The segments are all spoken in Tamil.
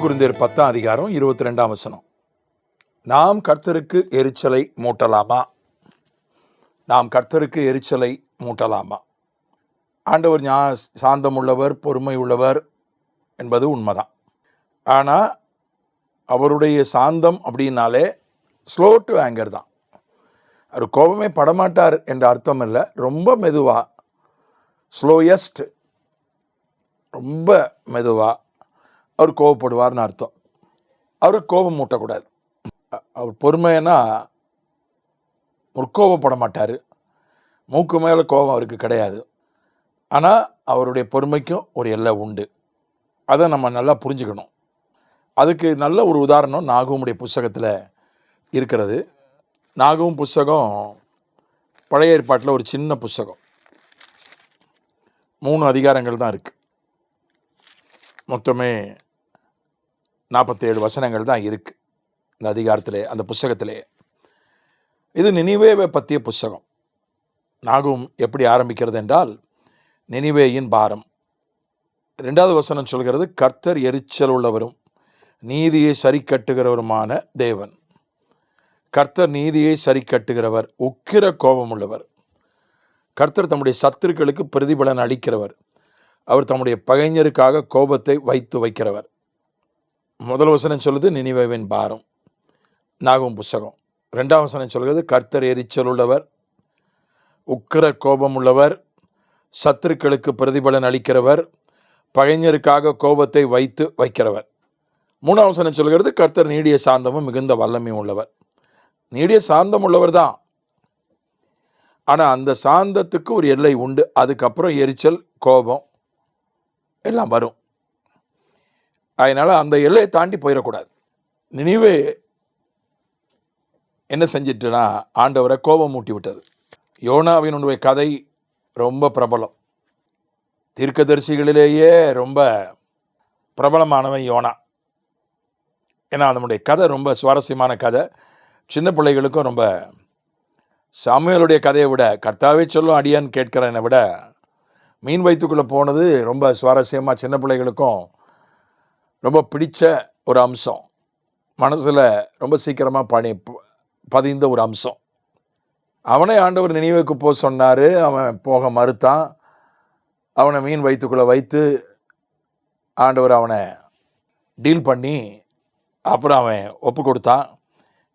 கொரிந்தியர் 10:22 நாம் கர்த்தருக்கு எரிச்சலை மூட்டலாமா? நாம் கர்த்தருக்கு எரிச்சலை மூட்டலாமா? ஆண்டவர் சாந்தம் உள்ளவர், பொறுமை உள்ளவர் என்பது உண்மைதான். ஆனால் அவருடைய சாந்தம் அப்படின்னாலே ஸ்லோ டு ஆங்கர் தான். அவர் கோபமே படமாட்டார் என்ற அர்த்தம் இல்லை. ரொம்ப மெதுவாக, ஸ்லோயஸ்ட், ரொம்ப மெதுவாக அவர் கோபப்படுவார்னு அர்த்தம். அவருக்கு கோபம் மூட்டக்கூடாது. அவர் பொறுமைன்னா முற்கோபப்பட மாட்டார். மூக்கு மேலே கோபம் அவருக்கு கிடையாது. ஆனால் அவருடைய பொறுமைக்கும் ஒரு எல்லை உண்டு. அதை நம்ம நல்லா புரிஞ்சுக்கணும். அதுக்கு நல்ல ஒரு உதாரணம் நாகூமுடைய புஸ்தகத்தில் இருக்கிறது. நாகூம் புஸ்தகம் பழைய ஏற்பாட்டில் ஒரு சின்ன புஸ்தகம். 3 அதிகாரங்கள் தான் இருக்குது. மொத்தமே 47 வசனங்கள் தான் இருக்குது இந்த அதிகாரத்திலே, அந்த புஸ்தகத்திலே. இது நினிவேவை பற்றிய புஸ்தகம். நாகூம் எப்படி ஆரம்பிக்கிறது என்றால், நினிவேயின் பாரம். 2வது வசனம் சொல்கிறது, கர்த்தர் எரிச்சல் உள்ளவரும் நீதியை சரி கட்டுகிறவருமான தேவன். கர்த்தர் நீதியை சரி கட்டுகிறவர், உக்கிர கோபம் உள்ளவர். கர்த்தர் தம்முடைய சத்துருக்களுக்கு பிரதிபலன் அளிக்கிறவர். அவர் தம்முடைய பகைஞருக்காக கோபத்தை வைத்து வைக்கிறவர். முதல் வசனம் சொல்லுது நினிவேவின் பாரம், நாகூம் புஸ்தகம். 2வது வசனம் சொல்கிறது, கர்த்தர் எரிச்சல் உள்ளவர், உக்கிர கோபம் உள்ளவர், சத்துருக்களுக்கு பிரதிபலன் அளிக்கிறவர், பகைஞருக்காக கோபத்தை வைத்து வைக்கிறவர். 3வது வசனம் சொல்கிறது, கர்த்தர் நீடிய சாந்தமும் மிகுந்த வல்லமையும் உள்ளவர். நீடிய சாந்தம் உள்ளவர் தான். ஆனால் அந்த சாந்தத்துக்கு ஒரு எல்லை உண்டு. அதுக்கப்புறம் எரிச்சல், கோபம் எல்லாம் வரும். அதனால் அந்த எல்லையை தாண்டி போயிடக்கூடாது. நினிவே என்ன செஞ்சிட்டுனா, ஆண்டவரை கோபம் மூட்டி விட்டது. யோனாவினுடைய கதை ரொம்ப பிரபலம். தீர்க்கதரிசிகளிலேயே ரொம்ப பிரபலமானவன் யோனா. ஏன்னா அதனுடைய கதை ரொம்ப சுவாரஸ்யமான கதை. சின்ன பிள்ளைகளுக்கும் ரொம்ப, சாமுவேலுடைய கதையை விட, கர்த்தாவே சொல்லும் அடியான்னு கேட்கிறேனை விட, மீன் வயிற்றுக்குள்ளே போனது ரொம்ப சுவாரஸ்யமாக சின்ன பிள்ளைகளுக்கும் ரொம்ப பிடிச்ச ஒரு அம்சம். மனசில் ரொம்ப சீக்கிரமாக பதிந்த ஒரு அம்சம். அவனை ஆண்டவர் நினிவேக்கு போக சொன்னார். அவன் போக மறுத்தான். அவனை மீன் வயிற்றுக்குள்ளே வைத்து ஆண்டவர் அவனை டீல் பண்ணி அப்புறம் அவன் ஒப்பு கொடுத்தான்.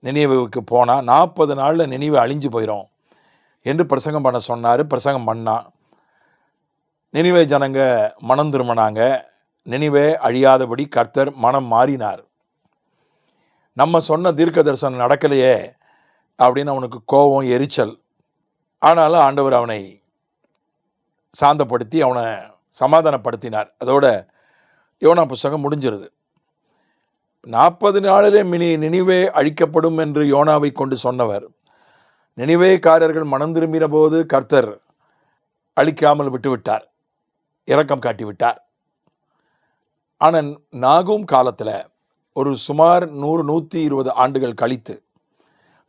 நினிவேவுக்கு போனான். 40 நாளில் நினிவே அழிஞ்சு போயிடும் என்று பிரசங்கம் பண்ண சொன்னார். பிரசங்கம் பண்ணான். நினிவே ஜனங்க மனம் திரும்பினாங்க. நினிவே அழியாதபடி கர்த்தர் மனம் மாறினார். நம்ம சொன்ன தீர்க்க தரிசனம் நடக்கலையே அப்படின்னு அவனுக்கு கோபம், எரிச்சல். ஆனாலும் ஆண்டவர் அவனை சாந்தப்படுத்தி அவனை சமாதானப்படுத்தினார். அதோட யோனா புஸ்தகம் முடிஞ்சிருது. 40 நாளிலே நினிவே அழிக்கப்படும் என்று யோனாவை கொண்டு சொன்னவர், நினிவேக்காரர்கள் மனம் திரும்பின போது கர்த்தர் அழிக்காமல் விட்டுவிட்டார், இரக்கம் காட்டிவிட்டார். ஆனால் நாகூம் காலத்தில் ஒரு சுமார் 100-120 ஆண்டுகள் கழித்து,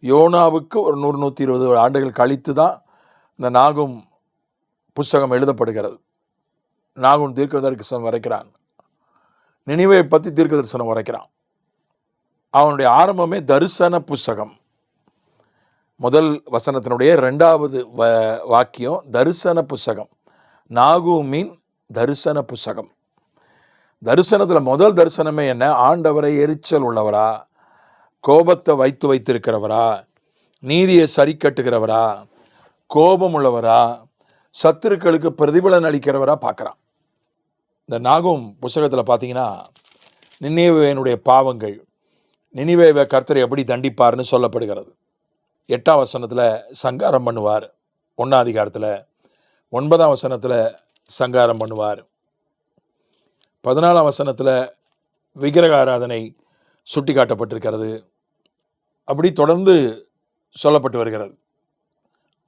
யோனாவுக்கு ஒரு 100-120 ஆண்டுகள் கழித்து தான் இந்த நாகூம் புஸ்தகம் எழுதப்படுகிறது. நாகூம் தீர்க்க தரிசனம் வரைக்கிறான். நினிவே பற்றி தீர்க்க தரிசனம் வரைக்கிறான். அவனுடைய ஆரம்பமே தரிசன புஸ்தகம். முதல் வசனத்தினுடைய 2வது வாக்கியம் தரிசன புஸ்தகம். நாகூமின் தரிசன புஸ்தகம். தரிசனத்தில் முதல் தரிசனமே என்ன? ஆண்டவரை எரிச்சல் உள்ளவரா, கோபத்தை வைத்திருக்கிறவரா, நீதியை சரி கட்டுகிறவரா, கோபம் உள்ளவரா, சத்துருக்களுக்கு பிரதிபலன் அளிக்கிறவரா பார்க்குறான். இந்த நாகூம் புஸ்தகத்தில் பார்த்தீங்கன்னா, நினிவேவினுடைய பாவங்கள், நினிவேவை கர்த்தரை எப்படி தண்டிப்பார்னு சொல்லப்படுகிறது. 8ஆம் வசனத்தில் சங்காரம் பண்ணுவார். 1ஆம் அதிகாரத்தில் 9ஆம் வசனத்தில் சங்காரம் பண்ணுவார். 14ஆம் வசனத்தில் விக்கிரக ஆராதனை சுட்டி காட்டப்பட்டிருக்கிறது. அப்படி தொடர்ந்து சொல்லப்பட்டு வருகிறது.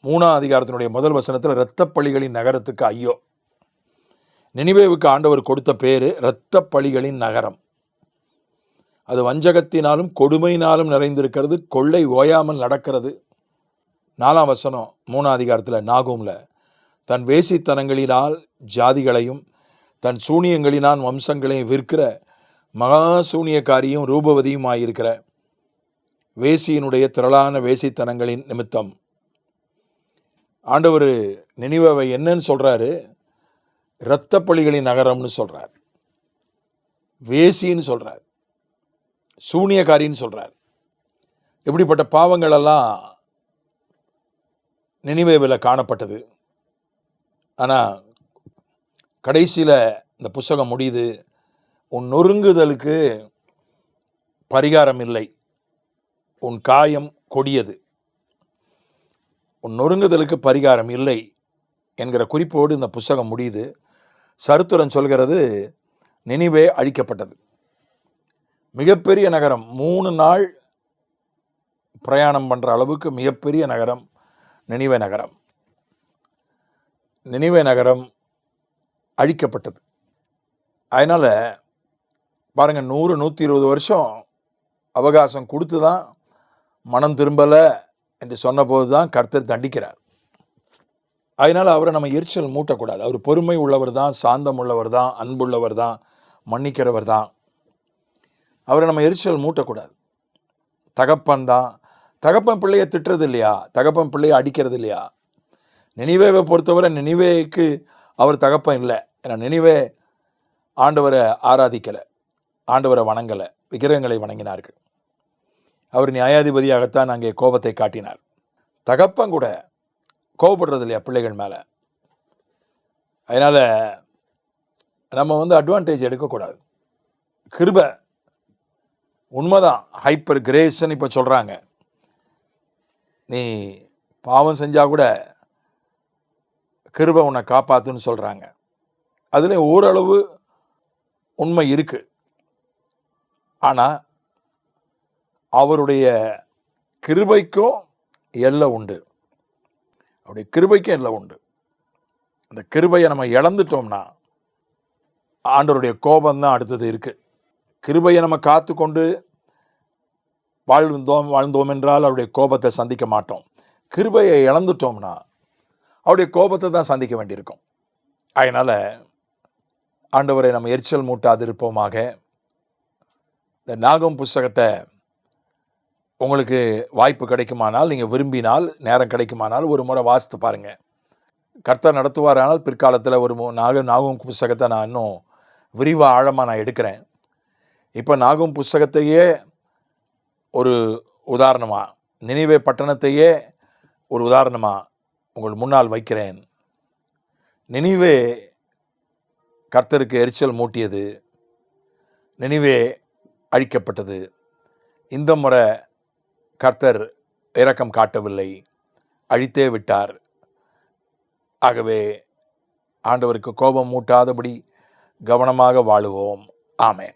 3ஆம் அதிகாரத்தினுடைய முதல் வசனத்தில் இரத்தப்பழிகளின் நகரத்துக்கு ஐயோ. நினிவேவுக்கு ஆண்டவர் கொடுத்த பேர் இரத்தப்பழிகளின் நகரம். அது வஞ்சகத்தினாலும் கொடுமையினாலும் நிறைந்திருக்கிறது. கொள்ளை ஓயாமல் நடக்கிறது. 4ஆம் வசனம் 3ஆம் அதிகாரத்தில் நாகூமில், தன் வேசித்தனங்களினால் ஜாதிகளையும் தன் சூனியங்களினால் வம்சங்களையும் விற்கிற மகா சூனியக்காரியும் ரூபவதியுமாயிருக்கிற வேசியினுடைய திரளான வேசித்தனங்களின் நிமித்தம் ஆண்டவர் நினிவேவை என்னன்னு சொல்கிறாரு? இரத்தப்பழிகளின் நகரம்னு சொல்கிறார், வேசின்னு சொல்கிறார், சூனியக்காரின்னு சொல்கிறார். இப்படிப்பட்ட பாவங்களெல்லாம் நினிவேவில் காணப்பட்டது. ஆனால் கடைசியில் இந்த புஸ்தகம் முடியுது, உன் நொறுங்குதலுக்கு பரிகாரம் இல்லை, உன் காயம் கொடியது, உன் நொறுங்குதலுக்கு பரிகாரம் இல்லை என்கிற குறிப்போடு இந்த புஸ்தகம் முடியுது. சரித்திரம் சொல்கிறது, நினிவே அழிக்கப்பட்டது. மிகப்பெரிய நகரம், 3 நாள் பிரயாணம் பண்ணுற அளவுக்கு மிகப்பெரிய நகரம் நினிவே நகரம். நினிவே நகரம் அழிக்கப்பட்டது. அதனால் பாருங்கள், 100-120 வருஷம் அவகாசம் கொடுத்து தான் மனம் திரும்பலை என்று சொன்னபோது தான் கர்த்தர் தண்டிக்கிறார். அதனால் அவரை நம்ம எரிச்சல் மூட்டக்கூடாது. அவர் பொறுமை உள்ளவர் தான், சாந்தம் உள்ளவர் தான், அன்புள்ளவர் தான், மன்னிக்கிறவர் தான். அவரை நம்ம எரிச்சல் மூட்டக்கூடாது. தகப்பன் தான். தகப்பன் பிள்ளையை திட்டுறது இல்லையா? தகப்பன் பிள்ளையை அடிக்கிறது இல்லையா? நினிவேவை பொறுத்தவரை நினிவேக்கு அவர் தகப்பன் இல்லை. ஏன்னா நினிவே ஆண்டவரை ஆராதிக்கலை, ஆண்டவரை வணங்கலை, விக்கிரகங்களை வணங்கினார்கள். அவர் நியாயாதிபதியாகத்தான் அங்கே கோபத்தை காட்டினார். தகப்பன் கூட கோபப்படுறது இல்லையா பிள்ளைகள் மேலே? அதனால் நம்ம அட்வான்டேஜ் எடுக்கக்கூடாது. கிருபை உண்மைதான், ஹைப்பர் கிரேஸ்ன்னு இப்போ சொல்கிறாங்க. நீ பாவம் செஞ்சால் கூட கிருபை உன்னை காப்பாற்றுன்னு சொல்கிறாங்க. அதில் ஓரளவு உண்மை இருக்குது. ஆனால் அவருடைய கிருபைக்கும் எல்லை உண்டு. அவருடைய கிருபைக்கும் எல்லை உண்டு. அந்த கிருபையை நம்ம இழந்துட்டோம்னா ஆண்டவருடைய கோபம்தான் அடுத்தது இருக்குது. கிருபையை நம்ம காத்து கொண்டு வாழ்ந்தோம் என்றால் அவருடைய கோபத்தை சந்திக்க மாட்டோம். கிருபையை இழந்துட்டோம்னா அவருடைய கோபத்தை தான் சந்திக்க வேண்டியிருக்கும். அதனால் ஆண்டவரை நம்ம எரிச்சல் மூட்டாது இருப்போமாக. இந்த நாகம் புஸ்தகத்தை உங்களுக்கு வாய்ப்பு கிடைக்குமானால், நீங்கள் விரும்பினால், நேரம் கிடைக்குமானால் ஒரு முறை வாசித்து பாருங்கள். கர்த்தர் நடத்துவாரானால் பிற்காலத்தில் ஒரு நாகம் புஸ்தகத்தை நான் இன்னும் விரிவாக ஆழமாக நான் எடுக்கிறேன். இப்போ நாகும் புஸ்தகத்தையே ஒரு உதாரணமாக, நினிவே பட்டணத்தையே ஒரு உதாரணமாக உங்கள் முன்னால் வைக்கிறேன். நினிவே கர்த்தருக்கு எரிச்சல் மூட்டியது, நினிவே அழிக்கப்பட்டது. இந்த முறை கர்த்தர் இரக்கம் காட்டவில்லை, அழித்தே விட்டார். ஆகவே ஆண்டவருக்கு கோபம் மூட்டாதபடி கவனமாக வாழுவோம். ஆமென்.